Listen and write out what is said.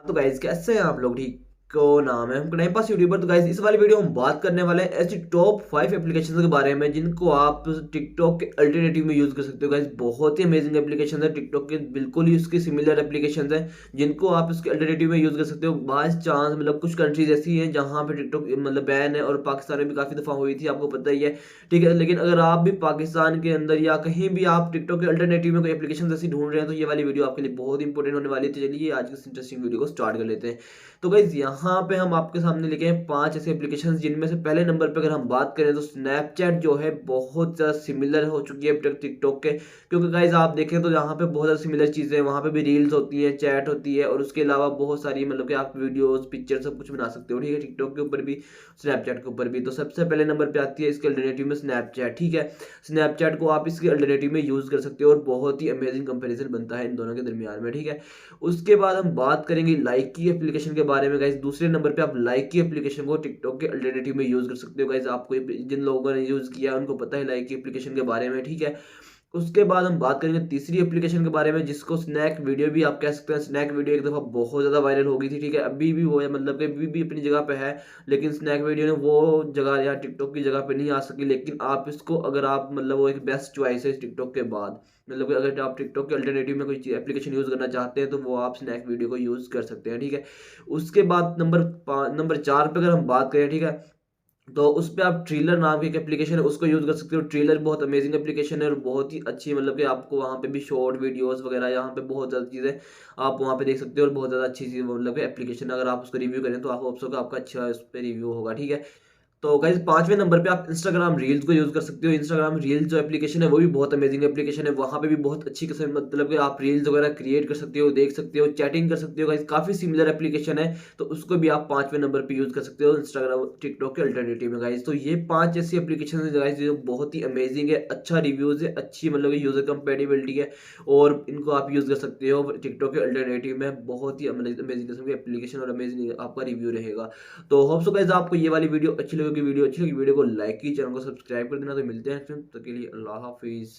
तो गाइस कैसे हैं आप लोग? ठीक को नाम है हम टाइम पास यूट्यूबर। तो गाइस इस वाली वीडियो हम बात करने वाले हैं ऐसी टॉप 5 एप्लीकेशंस के बारे में जिनको आप टिकटॉक के अल्टरनेटिव में यूज कर सकते हो। गाइस बहुत ही अमेजिंग एप्लीकेशन है टिकटॉक के, बिल्कुल ही उसके सिमिलर एप्लीकेशंस हैं जिनको आप इसके अल्टरनेटिव में यूज कर सकते हो। बाय चांस मतलब कुछ कंट्रीज ऐसी हैं जहां पे टिकटॉक मतलब बैन है, और पाकिस्तान में भी काफी दफा हुई थी, आपको पता ही है। ठीक है, लेकिन अगर आप भी पाकिस्तान के अंदर या कहीं भी आप टिकटॉक के अल्टरनेटिव में कोई एप्लीकेशन ऐसी ढूंढ रहे हैं तो ये वाली वीडियो आपके लिए बहुत इंपॉर्टेंट होने वाली है। तो चलिए आज की इस इंटरेस्टिंग वीडियो को स्टार्ट कर लेते हैं। तो गाइज यहाँ पे हम आपके सामने लेके हैं 5 ऐसे एप्लीकेशंस जिनमें से पहले नंबर पे अगर हम बात करें तो स्नैपचैट जो है बहुत ज़्यादा सिमिलर हो चुकी है अब तक टिकटॉक के। क्योंकि गाइज आप देखें तो यहाँ पे बहुत ज़्यादा सिमिलर चीज़ें हैं, वहाँ पे भी रील्स होती हैं, चैट होती है, और उसके अलावा बहुत सारी मतलब कि आप वीडियोस पिक्चर सब कुछ बना सकते हो। ठीक है, टिकटॉक के ऊपर भी स्नैपचैट के ऊपर भी। तो सबसे पहले नंबर पे आती है इसके अल्टरनेटिव में स्नैपचैट। ठीक है, स्नैपचैट को आप इसके अल्टरनेटिव में यूज़ कर सकते हो और बहुत ही अमेजिंग कंपेरिजन बनता है इन दोनों के दरमियान में। ठीक है, उसके बाद हम बात करेंगे लाइक की एप्लीकेशन के बारे में। गाइस दूसरे नंबर पे आप लाइक की एप्लीकेशन को टिकटॉक के अल्टरनेटिव में यूज कर सकते हो। गाइस आपको जिन लोगों ने यूज किया है उनको पता है लाइक की एप्लीकेशन के बारे में। ठीक है, उसके बाद हम बात करेंगे तीसरी एप्लीकेशन के बारे में जिसको स्नैक वीडियो भी आप कह सकते हैं। स्नैक वीडियो एक दफ़ा बहुत ज़्यादा वायरल हो गई थी। ठीक है, अभी भी वो है, मतलब कि अभी भी अपनी जगह पे है, लेकिन स्नैक वीडियो ने वो जगह या टिकटॉक की जगह पे नहीं आ सकी। लेकिन आप इसको अगर आप मतलब वो एक बेस्ट चॉइस है इस टिकटॉक के बाद। मतलब कि अगर आप टिकटॉक के अल्टरनेटिव में कोई एप्लीकेशन यूज़ करना चाहते हैं तो वो आप स्नैक वीडियो को यूज़ कर सकते हैं। ठीक है, उसके बाद नंबर 4 पे अगर हम बात करें, ठीक है, तो उस पे आप ट्रेलर नाम की एक एप्लीकेशन है उसको यूज़ कर सकते हो। ट्रेलर बहुत अमेजिंग एप्लीकेशन है और बहुत ही अच्छी, मतलब कि आपको वहाँ पे भी शॉर्ट वीडियोस वगैरह, यहाँ पे बहुत ज़्यादा चीज़ें आप वहाँ पे देख सकते हो, और बहुत ज़्यादा अच्छी चीज़ मतलब कि एप्लीकेशन। अगर आप उसको रिव्यू करें तो आप होप सो कि आपका अच्छा उस पे रिव्यू होगा। ठीक है, तो गाइस 5वें नंबर पे आप इंस्टाग्राम रील्स को यूज़ कर सकते हो। इंस्टाग्राम रील्स जो एप्लीकेशन है वो भी बहुत अमेजिंग एप्लीकेशन है। वहाँ पे भी बहुत अच्छी किस्म मतलब कि आप रील्स वगैरह क्रिएट कर सकते हो, देख सकते हो, चैटिंग कर सकते हो। गाइस काफ़ी सिमिलर एप्लीकेशन है, तो उसको भी आप 5वें नंबर पे यूज़ कर सकते हो इंस्टाग्राम टिकटॉक के अल्टरनेटिव में। गाइस तो ये 5 ऐसी एप्लीकेशन है गाइस जो बहुत ही अमेजिंग है, अच्छा रिव्यूज़ है, अच्छी मतलब कि यूज़र कंपैटिबिलिटी है, और इनको आप यूज़ कर सकते हो टिकटॉक के अल्टरनेटिव में। बहुत ही अमेजिंग किस्म की एप्लीकेशन और अमेजिंग आपका रिव्यू रहेगा। तो होप सो गाइस आपको ये वाली वीडियो अच्छी लगी। वीडियो अच्छी लगी वीडियो को लाइक की, चैनल को सब्सक्राइब कर देना। तो मिलते हैं फिर, तब तक के लिए अल्लाह हाफिज़।